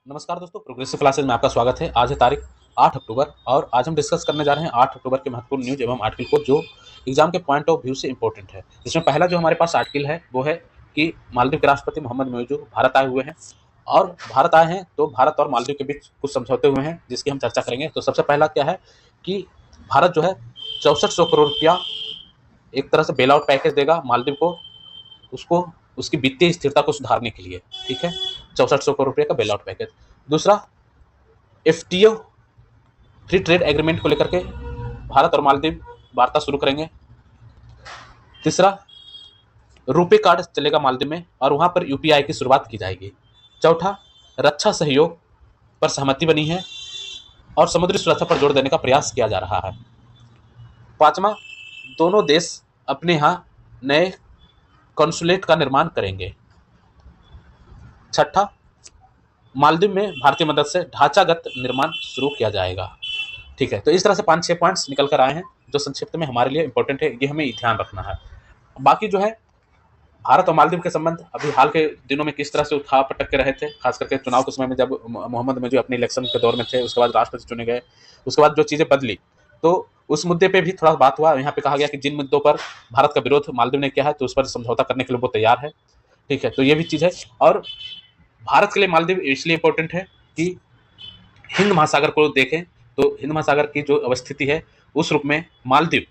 नमस्कार दोस्तों, progressive classes में आपका स्वागत है। आज है तारीख 8 अक्टूबर और आज हम डिस्कस करने जा रहे हैं 8 अक्टूबर के महत्वपूर्ण न्यूज एवं आर्टिकल को जो एग्जाम के पॉइंट ऑफ व्यू से इंपॉर्टेंट है। इसमें पहला जो हमारे पास आर्टिकल है वो है कि मालदीव के राष्ट्रपति मोहम्मद मोइजू भारत आए हुए हैं और भारत आए हैं तो भारत और मालदीव के बीच कुछ समझौते हुए हैं जिसकी हम चर्चा करेंगे। तो सबसे पहला क्या है कि भारत जो है 6400 करोड़ रुपया एक तरह से बेल आउट पैकेज देगा मालदीव को, उसको उसकी वित्तीय स्थिरता को सुधारने के लिए। ठीक है, 6400 करोड़ रुपये का बेल आउट पैकेज। दूसरा, एफटीओ फ्री ट्रेड एग्रीमेंट को लेकर के भारत और मालदीव वार्ता शुरू करेंगे। तीसरा, रुपे कार्ड चलेगा मालदीव में और वहां पर यूपीआई की शुरुआत की जाएगी। चौथा, रक्षा सहयोग पर सहमति बनी है और समुद्री सुरक्षा पर जोर देने का प्रयास किया जा रहा है। पांचवा, दोनों देश अपने यहाँ नए कॉन्सुलेट का निर्माण करेंगे। छठा, मालदीव में भारतीय मदद से ढांचागत निर्माण शुरू किया जाएगा। ठीक है, तो इस तरह से 5-6 पॉइंट्स निकल कर आए हैं जो संक्षिप्त में हमारे लिए इंपॉर्टेंट है, ये हमें ध्यान रखना है। बाकी जो है भारत और मालदीव के संबंध अभी हाल के दिनों में किस तरह से उठा पटक के रहे थे, खास करके चुनाव के समय में जब मोहम्मद मोइजू अपने इलेक्शन के दौर में थे, उसके बाद राष्ट्रपति चुने गए, उसके बाद जो चीज़ें बदली तो उस मुद्दे पे भी थोड़ा बात हुआ। यहाँ पे कहा गया कि जिन मुद्दों पर भारत का विरोध मालदीव ने किया है तो उस पर समझौता करने के लिए वो तैयार है। ठीक है, तो ये भी चीज़ है। और भारत के लिए मालदीव इसलिए इंपॉर्टेंट है कि हिंद महासागर को देखें तो हिंद महासागर की जो अवस्थिति है उस रूप में मालदीव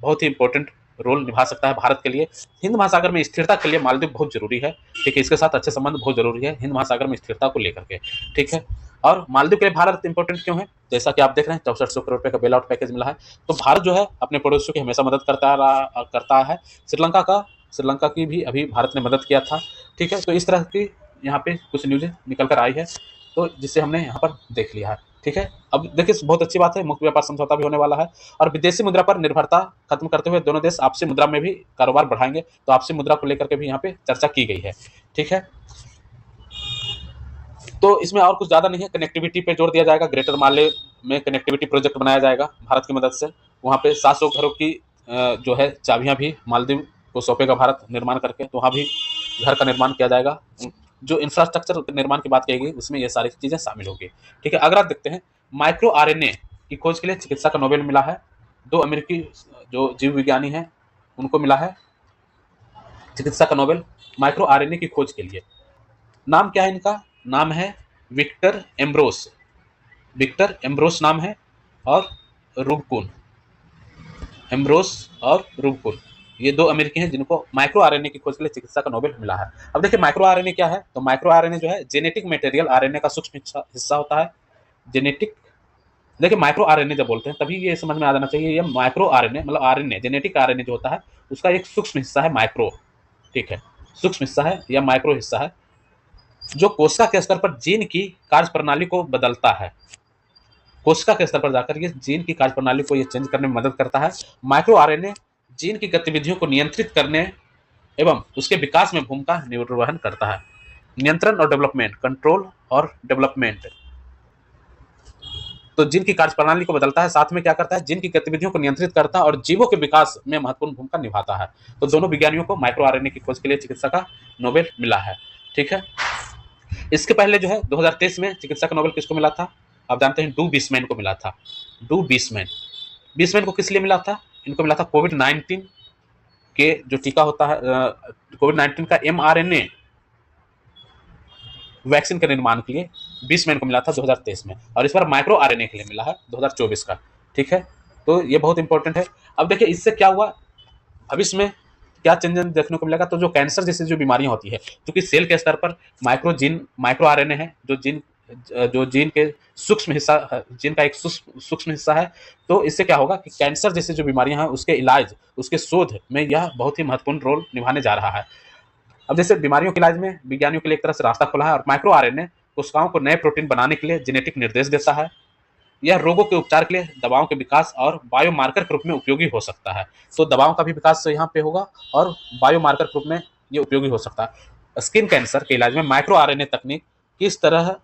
बहुत ही इंपॉर्टेंट रोल निभा सकता है भारत के लिए। हिंद महासागर में स्थिरता के लिए मालदीव बहुत जरूरी है। ठीक है, इसके साथ अच्छे संबंध बहुत जरूरी है हिंद महासागर में स्थिरता को लेकर के। ठीक है, और मालदीव के लिए भारत इंपॉर्टेंट क्यों है, जैसा कि आप देख रहे हैं 6400 करोड़ रुपए का बेल आउट पैकेज मिला है। तो भारत जो है अपने पड़ोसियों की हमेशा मदद करता है। श्रीलंका की भी अभी भारत ने मदद किया था। ठीक है, तो इस तरह की यहाँ पे कुछ न्यूज़ निकल कर आई है तो जिसे हमने यहाँ पर देख लिया है। ठीक है, अब देखिए बहुत अच्छी बात है, मुक्त व्यापार समझौता भी होने वाला है और विदेशी मुद्रा पर निर्भरता खत्म करते हुए दोनों देश आपसी मुद्रा में भी कारोबार बढ़ाएंगे। तो आपसी मुद्रा को लेकर के भी यहाँ पे चर्चा की गई है। ठीक है, तो इसमें और कुछ ज्यादा नहीं है, कनेक्टिविटी पे जोर दिया जाएगा। ग्रेटर माले में कनेक्टिविटी प्रोजेक्ट बनाया जाएगा भारत की मदद से। वहाँ पे 700 घरों की जो है चाबियां भी मालदीव को सौंपेगा भारत निर्माण करके, तो वहाँ भी घर का निर्माण किया जाएगा। जो इंफ्रास्ट्रक्चर निर्माण की बात कही उसमें ये सारी चीजें शामिल होगी। ठीक है, अगर आप देखते हैं माइक्रो आरएनए की खोज के लिए चिकित्सा का नोबेल मिला है। 2 अमेरिकी जो जीव विज्ञानी हैं उनको मिला है चिकित्सा का नोबेल माइक्रो आरएनए की खोज के लिए। नाम क्या है इनका, नाम है विक्टर एम्ब्रोस नाम है, और रूबकुन एम्ब्रोस और रूबकुन, ये 2 अमेरिकी हैं जिनको माइक्रो आरएनए की खोज के लिए चिकित्सा का नोबेल मिला है। अब देखिए माइक्रो आरएनए क्या है, तो माइक्रो आरएनए जो है जेनेटिक मटेरियल आरएनए का सूक्ष्म हिस्सा होता है। जेनेटिक, देखिए माइक्रो आरएनए जब बोलते हैं तभी ये समझ में आ जाना चाहिए, ये माइक्रो आरएनए मतलब आरएनए जेनेटिक आरएनए जो होता है उसका एक सूक्ष्म हिस्सा है माइक्रो। ठीक है, सूक्ष्म हिस्सा है या माइक्रो हिस्सा है जो कोशिका के स्तर पर जीन की कार्यप्रणाली को बदलता है। कोशिका के स्तर पर जाकर ये जीन की कार्यप्रणाली को ये चेंज करने में मदद करता है। माइक्रो आरएनए जीन की गतिविधियों को नियंत्रित करने एवं उसके विकास में भूमिका निर्वहन करता है। नियंत्रण और डेवलपमेंट, कंट्रोल और डेवलपमेंट, तो जीन की कार्यप्रणाली को बदलता है, साथ में क्या करता है, जीन की गतिविधियों को नियंत्रित करता है और जीवों के विकास में महत्वपूर्ण भूमिका निभाता है। तो दोनों विज्ञानियों को माइक्रो आरएनए की खोज के लिए चिकित्सा का नोबेल मिला है। ठीक है, इसके पहले जो है 2023 में चिकित्सा का नोबेल किसको मिला था, आप जानते हैं डू बीसमैन को मिला था। डू बीसमैन को किस लिए मिला था, इनको मिला था कोविड-19 के जो टीका होता है, कोविड-19 का एमआरएनए वैक्सीन के निर्माण के लिए बीसमैन को मिला था 2023 में, और इस बार माइक्रो आरएनए के लिए मिला है 2024 का। ठीक है, तो ये बहुत इंपॉर्टेंट है। अब देखिए इससे क्या हुआ, भविष्य में क्या चेंजेस देखने को मिलेगा, तो जो कैंसर जैसी जो बीमारियां होती है, क्योंकि सेल के स्तर पर माइक्रो आरएनए है जो जीन के सूक्ष्म हिस्सा, जीन का एक सूक्ष्म हिस्सा है, तो इससे क्या होगा कि कैंसर जैसी जो बीमारियां हैं उसके इलाज, उसके शोध में यह बहुत ही महत्वपूर्ण रोल निभाने जा रहा है। अब जैसे बीमारियों के इलाज में विज्ञानियों के लिए एक तरह से रास्ता खुला है, और माइक्रो आरएनए कोशिकाओं को नए प्रोटीन बनाने के लिए जेनेटिक निर्देश देता है। यह रोगों के उपचार के लिए दवाओं के विकास और बायोमार्कर के रूप में उपयोगी हो सकता है। तो दवाओं का भी विकास यहाँ पे होगा और बायोमार्कर के रूप में ये उपयोगी हो सकता है। स्किन कैंसर के इलाज में माइक्रो आरएनए तकनीक किस तरह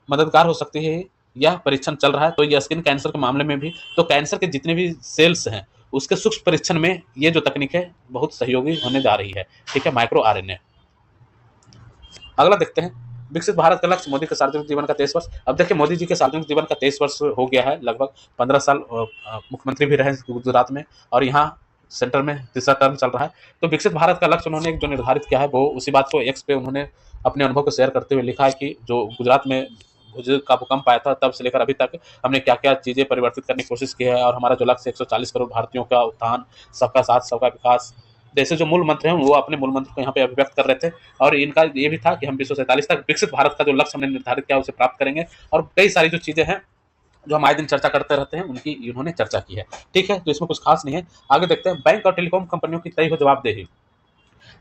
मददगार हो सकती है, यह परीक्षण चल रहा है। तो यह स्किन कैंसर के मामले में भी, तो कैंसर के जितने भी सेल्स हैं उसके सूक्ष्म परीक्षण में ये जो तकनीक है बहुत सहयोगी होने जा रही है। ठीक है, माइक्रो आरएनए। अगला देखते हैं, विकसित भारत का लक्ष्य, मोदी के सार्वजनिक जीवन का 23 वर्ष। अब देखिए मोदी जी के सार्वजनिक जीवन का 23 वर्ष हो गया है, लगभग 15 साल मुख्यमंत्री भी रहे गुजरात में, और यहाँ सेंटर में तीसरा टर्म चल रहा है। तो विकसित भारत का लक्ष्य उन्होंने जो निर्धारित किया है, वो उसी बात को एक्स पे उन्होंने अपने अनुभव को शेयर करते हुए लिखा है कि जो गुजरात में भुज का भूकंप आया था तब से लेकर अभी तक हमने क्या क्या चीजें परिवर्तित करने की कोशिश की है, और हमारा जो लक्ष्य 140 करोड़ भारतीयों का उत्थान, सबका साथ सबका विकास, जैसे जो मूल मंत्र हैं वो अपने मूल मंत्र को यहाँ पे अभिव्यक्त कर रहे थे। और इनका ये भी था कि हम 2047 तक विकसित भारत का जो लक्ष्य हमने निर्धारित किया उसे प्राप्त करेंगे। और कई सारी जो चीजें हैं जो हम आए दिन चर्चा करते रहते हैं उनकी इन्होंने चर्चा की है। ठीक है, तो इसमें कुछ खास नहीं है। आगे देखते हैं, बैंक और टेलीकॉम कंपनियों की तय हो जवाबदेही।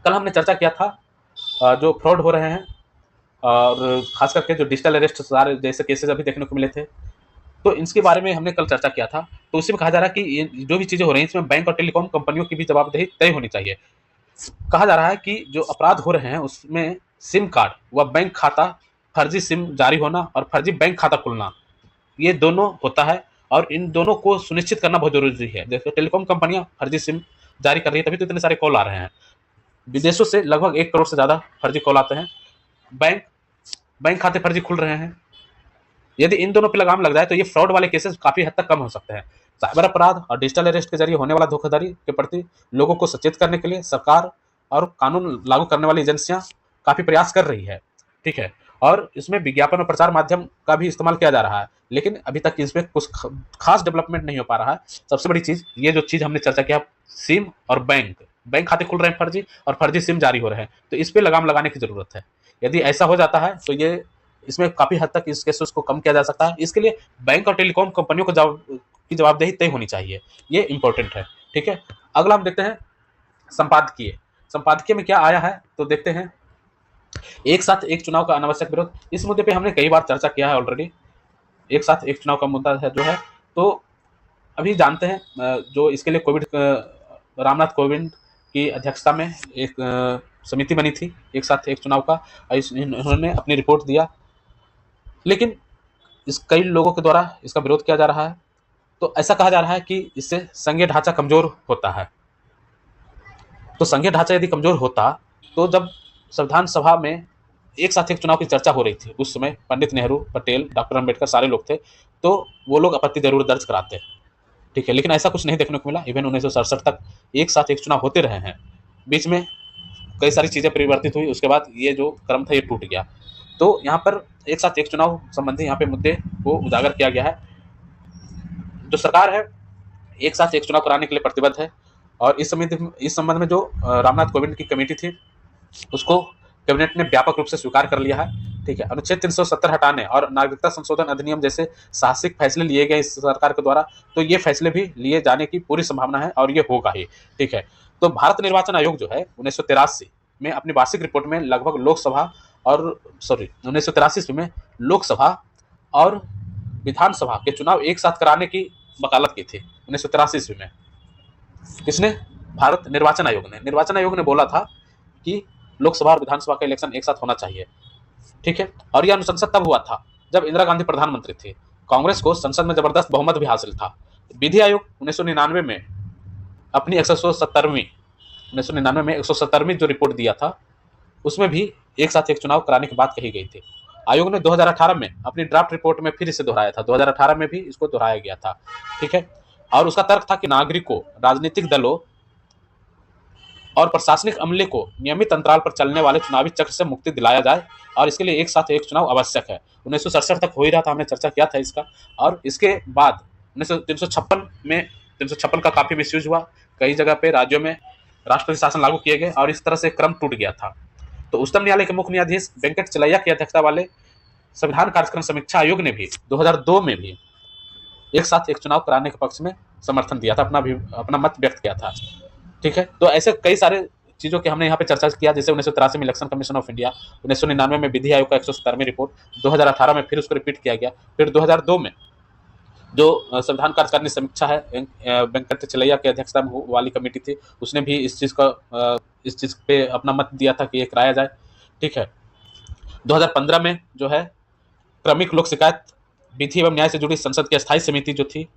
कल हमने चर्चा किया था जो फ्रॉड हो रहे हैं और खास करके जो डिजिटल अरेस्ट सारे जैसे केसेस अभी देखने को मिले थे, तो इसके बारे में हमने कल चर्चा किया था। तो उसी में कहा जा रहा है कि ये जो भी चीजें हो रही हैं इसमें बैंक और टेलीकॉम कंपनियों की भी जवाबदेही तय होनी चाहिए। कहा जा रहा है कि जो अपराध हो रहे हैं उसमें सिम कार्ड व बैंक खाता, फर्जी सिम जारी होना और फर्जी बैंक खाता खुलना, ये दोनों होता है, और इन दोनों को सुनिश्चित करना बहुत जरूरी है। जैसे टेलीकॉम कंपनियां फर्जी सिम जारी कर रही है, तभी तो इतने सारे कॉल आ रहे हैं। विदेशों से लगभग 1 करोड़ से ज्यादा फर्जी कॉल आते हैं। बैंक बैंक खाते फर्जी खुल रहे हैं। यदि इन दोनों पे लगाम लग जाए तो ये फ्रॉड वाले केसेस काफी हद तक कम हो सकते हैं। साइबर अपराध और डिजिटल अरेस्ट के जरिए होने वाला धोखाधड़ी के प्रति लोगों को सचेत करने के लिए सरकार और कानून लागू करने वाली एजेंसियां काफी प्रयास कर रही है। ठीक है, और इसमें विज्ञापन और प्रचार माध्यम का भी इस्तेमाल किया जा रहा है, लेकिन अभी तक इसमें कुछ खास डेवलपमेंट नहीं हो पा रहा है। सबसे बड़ी चीज ये जो चीज हमने चर्चा किया, सिम और बैंक खाते खुल रहे हैं फर्जी, और फर्जी सिम जारी हो रहे हैं, तो इस पे लगाम लगाने की जरूरत है। यदि ऐसा हो जाता है तो ये इसमें काफी हद तक इस केसेस को कम किया जा सकता है। इसके लिए बैंक और टेलीकॉम कंपनियों को की जवाबदेही तय होनी चाहिए, ये इंपॉर्टेंट है। ठीक है, अगला हम देखते हैं संपादकीय। संपादकीय में क्या आया है तो देखते हैं, एक साथ एक चुनाव का अनावश्यक विरोध। इस मुद्दे पे हमने कई बार चर्चा किया है ऑलरेडी। एक साथ एक चुनाव का मुद्दा है जो है, तो अभी जानते हैं जो इसके लिए रामनाथ कोविंद की अध्यक्षता में एक समिति बनी थी एक साथ एक चुनाव का, इन्होंने अपनी रिपोर्ट दिया, लेकिन इस कई लोगों के द्वारा इसका विरोध किया जा रहा है। तो ऐसा कहा जा रहा है कि इससे संघीय ढांचा कमजोर होता है। तो संघीय ढांचा यदि कमजोर होता तो जब संविधान सभा में एक साथ एक चुनाव की चर्चा हो रही थी उस समय पंडित नेहरू, पटेल, डॉक्टर अंबेडकर सारे लोग थे, तो वो लोग आपत्ति जरूर दर्ज कराते। ठीक है, लेकिन ऐसा कुछ नहीं देखने को मिला। इवन 1967 तक एक साथ एक चुनाव होते रहे हैं, बीच में कई सारी चीजें परिवर्तित हुई, उसके बाद ये जो क्रम था ये टूट गया। तो यहाँ पर एक साथ एक चुनाव संबंधी यहाँ पे मुद्दे को उजागर किया गया है। जो सरकार है एक साथ एक चुनाव कराने के लिए प्रतिबद्ध है, और इस संबंध में जो रामनाथ कोविंद की कमेटी थी उसको कैबिनेट ने व्यापक रूप से स्वीकार कर लिया है। ठीक है, अनुच्छेद 370 हटाने और नागरिकता संशोधन अधिनियम जैसे साहसिक फैसले लिए गए इस सरकार के द्वारा, तो ये फैसले भी लिए जाने की पूरी संभावना है और ये होगा ही। ठीक है, तो भारत निर्वाचन आयोग जो है 1983 में अपनी वार्षिक रिपोर्ट में लगभग लोकसभा और 1983 में लोकसभा और विधानसभा के चुनाव एक साथ कराने की वकालत की थी 1983 में। किसने? भारत निर्वाचन आयोग ने बोला था कि लोकसभा और विधानसभा का इलेक्शन एक साथ होना चाहिए। ठीक है, और यह अनुशंसा तब हुआ था जब इंदिरा गांधी प्रधानमंत्री थी। कांग्रेस को संसद में जबरदस्त बहुमत भी हासिल था। विधि आयोग 1999 में अपनी 197वीं जो रिपोर्ट दिया था उसमें भी एक साथ एक चुनाव कराने की बात कही गई थी। आयोग ने 2018 में अपनी ड्राफ्ट रिपोर्ट में फिर इसे दोहराया था, 2018 में भी इसको दोहराया गया था। ठीक है, और उसका तर्क था कि नागरिकों, राजनीतिक दलों और प्रशासनिक अमले को नियमित अंतराल पर चलने वाले चुनावी चक्र से मुक्ति दिलाया जाए, और इसके लिए एक साथ एक चुनाव आवश्यक है। 1967 तक हो ही रहा था, हमने चर्चा किया था इसका, और इसके बाद 356 का काफी मिसयूज हुआ। कई जगह पे राज्यों में राष्ट्रपति शासन लागू किए गए और इस तरह से क्रम टूट गया था। तो उच्चतम न्यायालय के मुख्य न्यायाधीश वेंकट चलैया की अध्यक्षता वाले संविधान कार्यक्रम समीक्षा आयोग ने भी 2002 में भी एक साथ एक चुनाव कराने के पक्ष में समर्थन दिया था, अपना मत व्यक्त किया था। ठीक है, तो ऐसे कई सारे चीजों की हमने यहाँ पे चर्चा किया, जैसे 1983 में इलेक्शन कमीशन ऑफ इंडिया, 1999 में विधि आयोग का 170वीं रिपोर्ट, 2018 में फिर उसको रिपीट किया गया, फिर 2002 में जो संविधान कार्यकारिणी समीक्षा है वेंकट चलैया की अध्यक्षता में वाली कमेटी थी, उसने भी इस चीज पे अपना मत दिया था कि ये कराया जाए। ठीक है, 2015 में जो है क्रमिक लोक शिकायत विधि एवं न्याय से जुड़ी संसद की अस्थायी समिति जो थी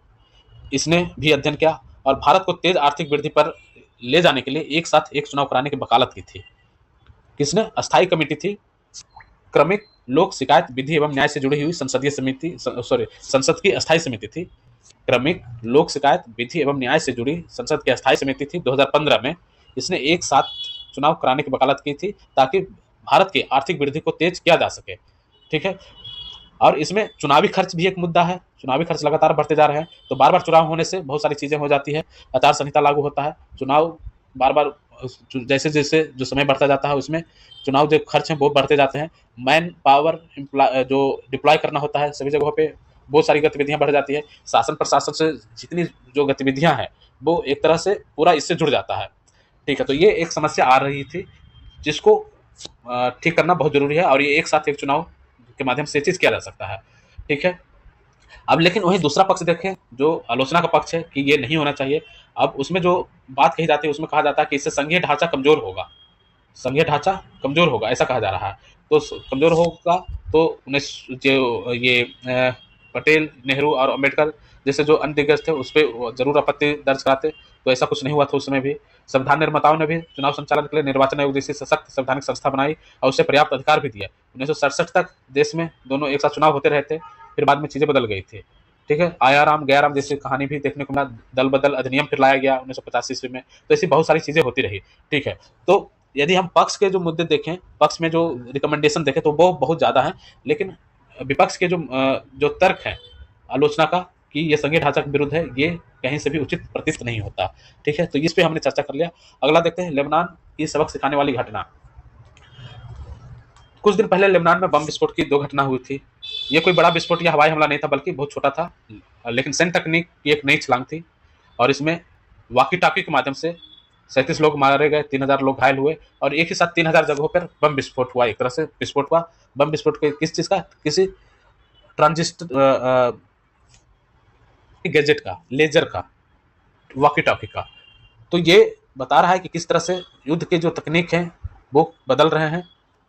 इसने भी अध्ययन किया और भारत को तेज आर्थिक वृद्धि पर ले जाने के लिए एक साथ एक चुनाव कराने की वकालत की थी। किसने? अस्थायी कमेटी थी क्रमिक लोक शिकायत विधि एवं न्याय से जुड़ी हुई संसदीय समिति, संसद की अस्थायी समिति थी। क्रमिक लोक शिकायत विधि एवं न्याय से जुड़ी संसद की अस्थायी समिति थी। 2015 में इसने एक साथ चुनाव कराने की वकालत की थी ताकि भारत की आर्थिक वृद्धि को तेज किया जा सके। ठीक है, और इसमें चुनावी खर्च भी एक मुद्दा है। चुनावी खर्च लगातार बढ़ते जा रहे हैं, तो बार बार चुनाव होने से बहुत सारी चीजें हो जाती है। आचार संहिता लागू होता है, चुनाव बार बार जैसे जैसे जो समय बढ़ता जाता है उसमें चुनाव जो खर्च हैं वो बढ़ते जाते हैं। मैन पावर जो डिप्लॉय करना होता है सभी जगहों पे, बहुत सारी गतिविधियां बढ़ जाती है। शासन प्रशासन से जितनी जो गतिविधियां हैं वो एक तरह से पूरा इससे जुड़ जाता है। ठीक है, तो ये एक समस्या आ रही थी जिसको ठीक करना बहुत जरूरी है, और ये एक साथ एक चुनाव के माध्यम से चीज किया जा सकता है। ठीक है, अब लेकिन वही दूसरा पक्ष देखें जो आलोचना का पक्ष है कि ये नहीं होना चाहिए। अब उसमें जो बात कही जाती है उसमें कहा जाता है कि इससे संघीय ढांचा कमजोर होगा, संघीय ढांचा कमजोर होगा ऐसा कहा जा रहा है। तो कमजोर होगा तो जो ये पटेल, नेहरू और अम्बेडकर जैसे जो अन्य दिग्गज थे उस पर जरूर आपत्ति दर्ज कराते, तो ऐसा कुछ नहीं हुआ था। उसमें भी संविधान निर्माताओं ने भी चुनाव संचालन के लिए निर्वाचन आयोग जैसी सशक्त संवैधानिक संस्था बनाई और उसे पर्याप्त अधिकार भी दिया। 1967 तक देश में दोनों एक साथ चुनाव होते रहे थे, फिर बाद में चीजें बदल गई थी। ठीक है, आया राम गया राम जैसी कहानी भी देखने को मिला, दल बदल अधिनियम फिर लाया गया 1985 ईस्वी में, तो ऐसी बहुत सारी चीजें होती रही। ठीक है, तो यदि हम पक्ष के जो मुद्दे देखें, पक्ष में जो रिकमेंडेशन देखें तो वो बहुत ज्यादा है, लेकिन विपक्ष के जो तर्क है आलोचना का कि ये संघीय ढांचा के विरुद्ध है, ये कहीं से भी उचित प्रतीत नहीं होता। ठीक है, तो इस पे हमने चर्चा कर लिया। अगला देखते हैं लेबनान की सबक सिखाने वाली घटना। कुछ दिन पहले लेबनान में बम विस्फोट की 2 घटना हुई थी। ये कोई बड़ा विस्फोट या हवाई हमला नहीं था बल्कि बहुत छोटा था, लेकिन सैन्य तकनीक की एक नई छलांग थी, और इसमें वाकी टाकी के माध्यम से 37 लोग मारे गए, 3000 लोग घायल हुए, और एक ही साथ 3000 जगहों पर बम विस्फोट हुआ। एक तरह से विस्फोट हुआ। बम विस्फोट किस चीज का? किसी ट्रांजिस्टर गैजेट का, लेजर का, वॉकी टॉकी का। तो ये बता रहा है कि किस तरह से युद्ध के जो तकनीक हैं वो बदल रहे हैं,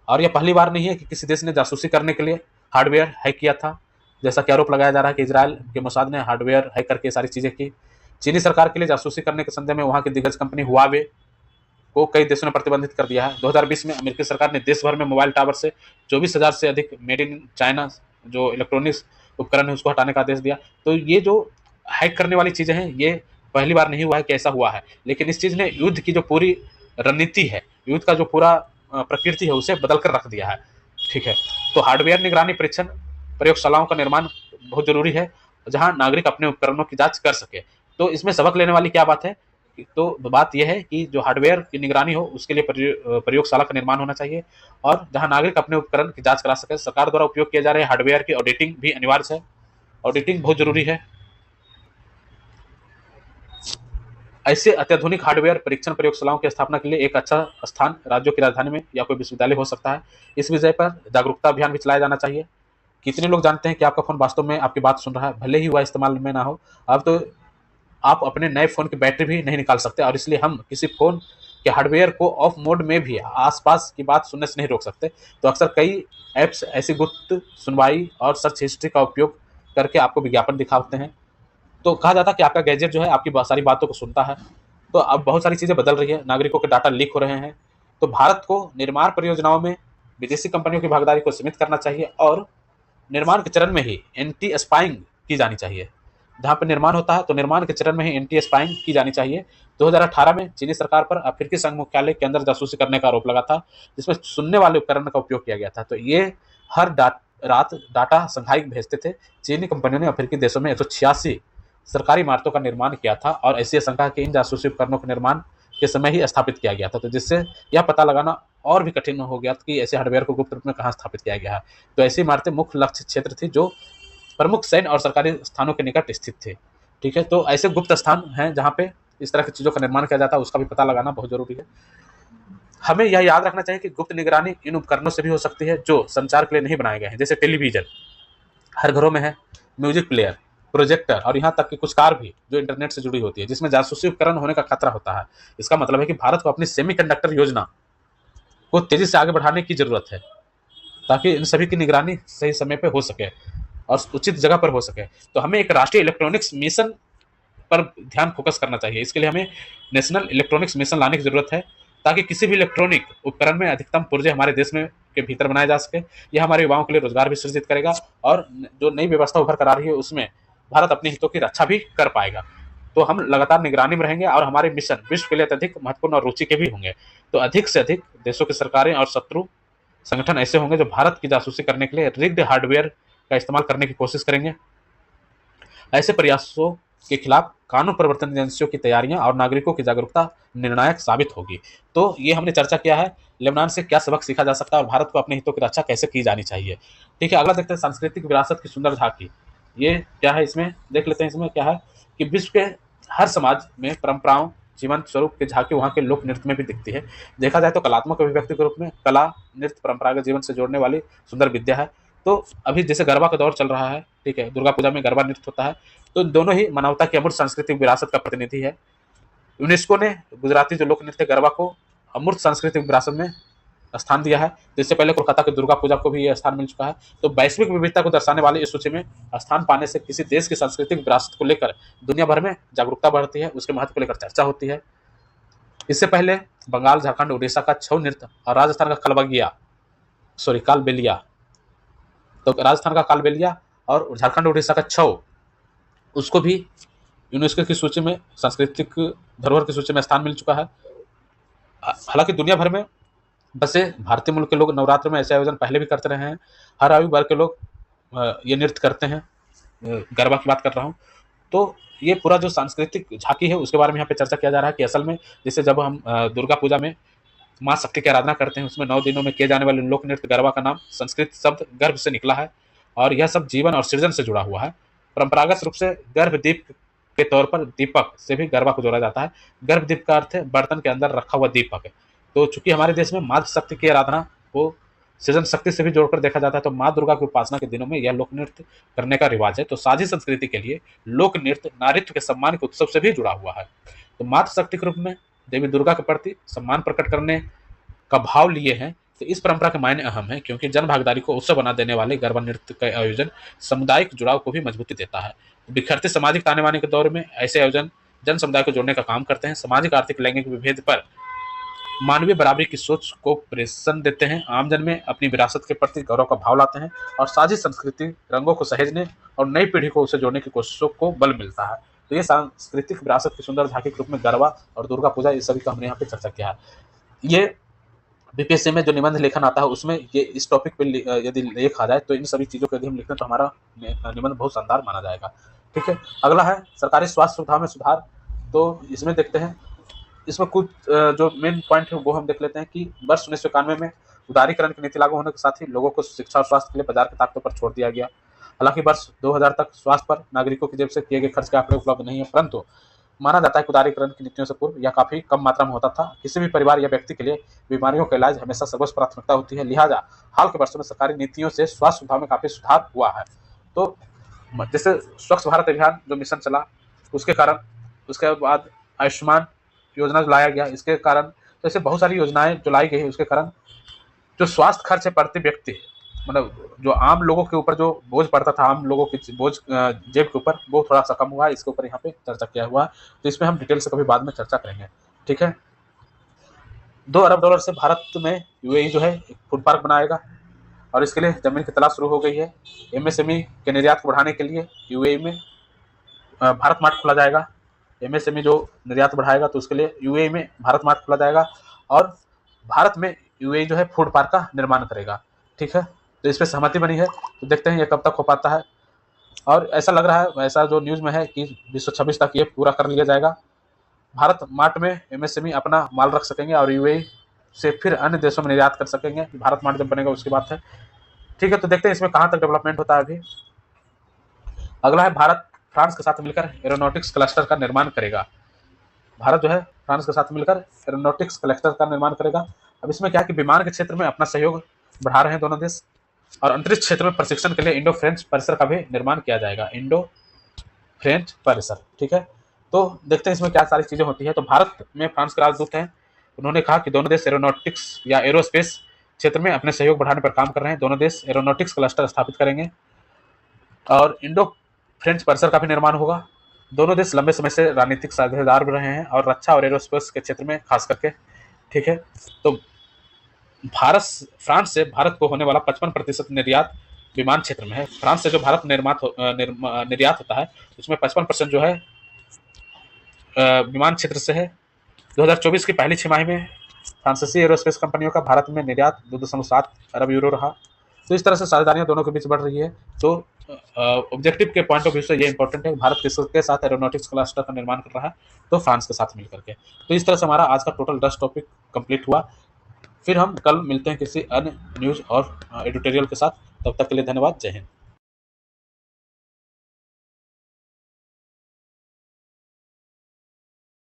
और यह पहली बार नहीं है कि किसी देश ने जासूसी करने के लिए हार्डवेयर हैक किया था, जैसा कि आरोप लगाया जा रहा है कि इजराइल के मोसाद ने हार्डवेयर हैक करके सारी चीजें की। चीनी सरकार के लिए जासूसी करने के संदेह में वहां की दिग्गज कंपनी हुआवे को कई देशों ने प्रतिबंधित कर दिया है। 2020 में अमेरिकी सरकार ने देश भर में मोबाइल टावर से 24,000 से अधिक मेड इन चाइना जो इलेक्ट्रॉनिक्स उपकरण है उसको हटाने का आदेश दिया। तो ये जो हैक करने वाली चीजें हैं ये पहली बार नहीं हुआ है कि ऐसा हुआ है, लेकिन इस चीज ने युद्ध की जो पूरी रणनीति है, युद्ध का जो पूरा प्रकृति है उसे बदल कर रख दिया है। ठीक है, तो हार्डवेयर निगरानी परीक्षण प्रयोगशालाओं का निर्माण बहुत जरूरी है जहां नागरिक अपने उपकरणों की जांच कर सके। तो इसमें सबक लेने वाली क्या बात है? तो बात यह है कि जो हार्डवेयर की निगरानी हो उसके लिए प्रयोगशाला का निर्माण होना चाहिए, और जहां नागरिक अपने उपकरण की जांच करा सके। सरकार द्वारा उपयोग किए जा रहे हार्डवेयर की ऑडिटिंग भी अनिवार्य है, ऑडिटिंग बहुत जरूरी है। ऐसे अत्याधुनिक हार्डवेयर परीक्षण प्रयोगशालाओं की स्थापना के लिए एक अच्छा स्थान राज्यों की राजधानी में या कोई विश्वविद्यालय हो सकता है। इस विषय पर जागरूकता अभियान भी चलाया जाना चाहिए। कितने लोग जानते हैं कि आपका फोन वास्तव में आपकी बात सुन रहा है, भले ही वह इस्तेमाल में ना हो। अब तो आप अपने नए फोन की बैटरी भी नहीं निकाल सकते, और इसलिए हम किसी फोन के हार्डवेयर को ऑफ मोड में भी आसपास की बात सुनने से नहीं रोक सकते। तो अक्सर कई ऐप्स ऐसी गुप्त सुनवाई और सर्च हिस्ट्री का उपयोग करके आपको विज्ञापन दिखाते हैं। तो कहा जाता है कि आपका गैजेट जो है आपकी बहुत सारी बातों को सुनता है। तो अब बहुत सारी चीजें बदल रही है, नागरिकों के डाटा लीक हो रहे हैं। तो भारत को निर्माण परियोजनाओं में विदेशी कंपनियों की भागीदारी को सीमित करना चाहिए, और निर्माण के चरण में ही एंटी स्पाइंग की जानी चाहिए। जहां पर निर्माण होता है तो निर्माण के चरण में ही एंटी स्पाइंग की जानी चाहिए। 2018 में चीनी सरकार पर अफ्रीकी संघ मुख्यालय के अंदर जासूसी करने का आरोप लगा था, जिसमें सुनने वाले उपकरण का उपयोग किया गया था। तो ये हर रात डाटा संघाई भेजते थे। चीनी कंपनियों ने अफ्रीकी देशों में 186 सरकारी इमारतों का निर्माण किया था, और ऐसी आशंका कि इन जासूसी उपकरणों के निर्माण के समय ही स्थापित किया गया था। तो जिससे यह पता लगाना और भी कठिन हो गया कि ऐसे हार्डवेयर को गुप्त रूप में कहाँ स्थापित किया गया है। तो ऐसी इमारतें मुख्य लक्ष्य क्षेत्र थी जो प्रमुख सैन्य और सरकारी स्थानों के निकट स्थित थे। ठीक है, तो ऐसे गुप्त स्थान हैं जहाँ पे इस तरह की चीज़ों का निर्माण किया जाता है, उसका भी पता लगाना बहुत जरूरी है। हमें यह याद रखना चाहिए कि गुप्त निगरानी इन उपकरणों से भी हो सकती है जो संचार के लिए नहीं बनाए गए हैं, जैसे टेलीविजन हर घरों में है, म्यूजिक प्लेयर, प्रोजेक्टर, और यहाँ तक कि कुछ कार भी जो इंटरनेट से जुड़ी होती है, जिसमें जासूसी उपकरण होने का खतरा होता है। इसका मतलब है कि भारत को अपनी सेमीकंडक्टर योजना को तेजी से आगे बढ़ाने की जरूरत है, ताकि इन सभी की निगरानी सही समय पर हो सके और उचित जगह पर हो सके। तो हमें एक राष्ट्रीय इलेक्ट्रॉनिक्स मिशन पर ध्यान फोकस करना चाहिए। इसके लिए हमें नेशनल इलेक्ट्रॉनिक्स मिशन लाने की जरूरत है, ताकि किसी भी इलेक्ट्रॉनिक उपकरण में अधिकतम पुर्जे हमारे देश में के भीतर बनाया जा सके। यह हमारे युवाओं के लिए रोजगार भी सृजित करेगा और जो नई व्यवस्था उभर कर आ रही है उसमें भारत अपने हितों की रक्षा भी कर पाएगा। तो हम लगातार निगरानी में रहेंगे और हमारे मिशन विश्व के लिए अत्यधिक महत्वपूर्ण और रुचि के भी होंगे। तो अधिक से अधिक देशों की सरकारें और शत्रु संगठन ऐसे होंगे जो भारत की जासूसी करने के लिए रिग्ड हार्डवेयर का इस्तेमाल करने की कोशिश करेंगे। ऐसे प्रयासों के खिलाफ कानून प्रवर्तन एजेंसियों की तैयारियां और नागरिकों की जागरूकता निर्णायक साबित होगी। तो ये हमने चर्चा किया है लेबनान से क्या सबक सीखा जा सकता है और भारत को अपने हितों की रक्षा कैसे की जानी चाहिए। ठीक है, अगला देखते हैं सांस्कृतिक विरासत की सुंदर झांकी। ये क्या है, इसमें देख लेते हैं। इसमें क्या है कि विश्व के हर समाज में परंपराओं जीवंत स्वरूप की झांकी वहाँ के लोक नृत्य में भी दिखती है। देखा जाए तो कलात्मक अभिव्यक्ति के रूप में कला नृत्य परंपरागत जीवन से जोड़ने वाली सुंदर विद्या है। तो अभी जैसे गरबा का दौर चल रहा है, ठीक है, दुर्गा पूजा में गरबा नृत्य होता है, तो दोनों ही मानवता की अमूर्त सांस्कृतिक विरासत का प्रतिनिधि है। यूनेस्को ने गुजराती जो लोक नृत्य गरबा को अमूर्त सांस्कृतिक विरासत में स्थान दिया है। जिससे पहले कोलकाता की दुर्गा पूजा को भी यह स्थान मिल चुका है। तो वैश्विक विविधता को दर्शाने वाली इस सूची में स्थान पाने से किसी देश की सांस्कृतिक विरासत को लेकर दुनिया भर में जागरूकता बढ़ती है, उसके महत्व को लेकर चर्चा होती है। इससे पहले बंगाल, झारखंड, उड़ीसा का छऊ नृत्य और राजस्थान का कालबेलिया, तो राजस्थान का कालबेलिया और झारखंड उड़ीसा का छऊ, उसको भी यूनेस्को की सूची में सांस्कृतिक धरोहर की सूची में स्थान मिल चुका है। हालांकि दुनिया भर में बसे भारतीय मूल के लोग नवरात्र में ऐसे आयोजन पहले भी करते रहे हैं। हर आयु वर्ग के लोग ये नृत्य करते हैं। गरबा की बात कर रहा हूँ। तो ये पूरा जो सांस्कृतिक झांकी है उसके बारे में यहाँ पे चर्चा किया जा रहा है कि असल में जैसे जब हम दुर्गा पूजा में माँ शक्ति की आराधना करते हैं, उसमें 9 दिनों में किए जाने वाले लोक नृत्य गरबा का नाम संस्कृत शब्द गर्भ से निकला है और यह सब जीवन और सृजन से जुड़ा हुआ है। परंपरागत रूप से गर्भदीप के तौर पर दीपक से भी गरबा को जोड़ा जाता है। गर्भदीप का अर्थ है बर्तन के अंदर रखा हुआ दीपक। तो चूंकि हमारे देश में मातृ शक्ति की आराधना को सृजन शक्ति से भी जोड़कर देखा जाता है, तो माँ दुर्गा की उपासना के दिनों में यह लोक नृत्य करने का रिवाज है। तो साझी संस्कृति के लिए लोक नृत्य नारित्व के सम्मान के उत्सव से भी जुड़ा हुआ है। तो मातृ शक्ति के रूप में देवी दुर्गा के प्रति सम्मान प्रकट करने का भाव लिए हैं। तो इस परंपरा के मायने अहम है क्योंकि जन भागीदारी को उत्सव बना देने वाले गरबा नृत्य का आयोजन सामुदायिक जुड़ाव को भी मजबूती देता है। बिखरते सामाजिक ताने बाने के दौर में ऐसे आयोजन जन समुदाय को जोड़ने का काम करते हैं, सामाजिक आर्थिक लैंगिक विभेद पर मानवीय बराबरी की सोच को प्रेषण देते हैं, आमजन में अपनी विरासत के प्रति गौरव का भाव लाते हैं और साझी संस्कृति रंगों को सहेजने और नई पीढ़ी को उसे जोड़ने की कोशिशों को बल मिलता है। तो ये सांस्कृतिक विरासत की सुंदर झांकी के रूप में गरबा और दुर्गा पूजा, इस सभी का हमने यहाँ पे चर्चा किया है। ये बीपीएससी में जो निबंध लेखन आता है उसमें ये इस टॉपिक पे यदि लेख आ जाए तो इन सभी चीज़ों को यदि हम लिखते हैं तो हमारा निबंध बहुत शानदार माना जाएगा। ठीक है, अगला है सरकारी स्वास्थ्य सुविधा में सुधार। तो इसमें देखते हैं, इसमें कुछ जो मेन पॉइंट है वो हम देख लेते हैं कि वर्ष 1991 में उदारीकरण की नीति लागू होने के साथ ही लोगों को शिक्षा और स्वास्थ्य के लिए बाजार के ताकतों पर छोड़ दिया गया। हालांकि वर्ष 2000 तक स्वास्थ्य पर नागरिकों की जेब से किए गए खर्च के आंकड़े उपलब्ध नहीं है, परंतु माना जाता है कि उदारीकरण की नीतियों से पूर्व यह काफी कम मात्रा में होता था। किसी भी परिवार या व्यक्ति के लिए बीमारियों का इलाज हमेशा सर्वोच्च प्राथमिकता होती है, लिहाजा हाल के वर्षों में सरकारी नीतियों से स्वास्थ्य सुविधाओं में काफी सुधार हुआ है। तो जैसे स्वच्छ भारत अभियान जो मिशन चला उसके कारण, उसके बाद आयुष्मान योजना जो लाया गया इसके कारण, तो ऐसे बहुत सारी योजनाएं जो लाई गई है उसके कारण जो स्वास्थ्य खर्च है प्रति व्यक्ति, मतलब जो आम लोगों के ऊपर जो बोझ पड़ता था, आम लोगों की बोझ जेब के ऊपर, वो थोड़ा सा कम हुआ है। इसके ऊपर यहाँ पे चर्चा किया हुआ है, तो इसमें हम डिटेल से कभी बाद में चर्चा करेंगे। ठीक है, $2 अरब से भारत में यूएई जो है एक फूड पार्क बनाएगा और इसके लिए जमीन की तलाश शुरू हो गई है। एमएसएमई के निर्यात को बढ़ाने के लिए यूएई में भारत मार्ट खोला जाएगा। एमएसएमई जो निर्यात बढ़ाएगा तो उसके लिए यूएई में भारत मार्ट खोला जाएगा और भारत में यूएई जो है फूड पार्क का निर्माण करेगा। ठीक है, तो इस पर सहमति बनी है, तो देखते हैं ये कब तक हो पाता है। और ऐसा लग रहा है, ऐसा जो न्यूज़ में है कि 2026 तक ये पूरा कर लिया जाएगा। भारत मार्ट में एमएसएमई अपना माल रख सकेंगे और यूएई से फिर अन्य देशों में निर्यात कर सकेंगे। भारत मार्ट जब बनेगा उसकी बात है। ठीक है, तो देखते हैं इसमें कहाँ तक डेवलपमेंट होता है अभी। अगला है भारत फ्रांस के साथ मिलकर एरोनॉटिक्स क्लस्टर का निर्माण करेगा। भारत जो है फ्रांस के साथ मिलकर एरोनॉटिक्स क्लस्टर का निर्माण करेगा। अब इसमें क्या है कि विमान के क्षेत्र में अपना सहयोग बढ़ा रहे हैं दोनों देश और अंतरिक्ष क्षेत्र में प्रशिक्षण के लिए इंडो फ्रेंच परिसर का भी निर्माण किया जाएगा। इंडो फ्रेंच परिसर, ठीक है। तो देखते हैं इसमें क्या सारी चीजें होती है। तो भारत में फ्रांस के राजदूत हैं, उन्होंने कहा कि दोनों देश एरोनॉटिक्स या एरोस्पेस क्षेत्र में अपने सहयोग बढ़ाने पर काम कर रहे हैं। दोनों देश एरोनॉटिक्स क्लस्टर स्थापित करेंगे और इंडो फ्रेंच परिसर का भी निर्माण होगा। दोनों देश लंबे समय से रणनीतिक साझेदार भी रहे हैं और रक्षा और एरोस्पेस के क्षेत्र में खास करके, ठीक है। तो फ्रांस से भारत को होने वाला 55% निर्यात विमान क्षेत्र में है। फ्रांस से जो भारत निर्यात होता है उसमें 55% जो है विमान क्षेत्र से है। 2024 की पहली छमाही में फ्रांसीसी एरोस्पेस कंपनियों का भारत में निर्यात 2.7 अरब यूरो रहा। तो इस तरह से साझेदारियां दोनों के बीच बढ़ रही है। तो ऑब्जेक्टिव के पॉइंट ऑफ व्यू से ये इंपॉर्टेंट है, भारत किसके साथ एरोनॉटिक्स क्लस्टर का निर्माण कर रहा है, तो फ्रांस के साथ मिलकर के। तो इस तरह से हमारा आज का टोटल 10 टॉपिक कंप्लीट हुआ। फिर हम कल मिलते हैं किसी अन्य न्यूज़ और एडिटोरियल के साथ। तब तक के लिए धन्यवाद। जय हिंद।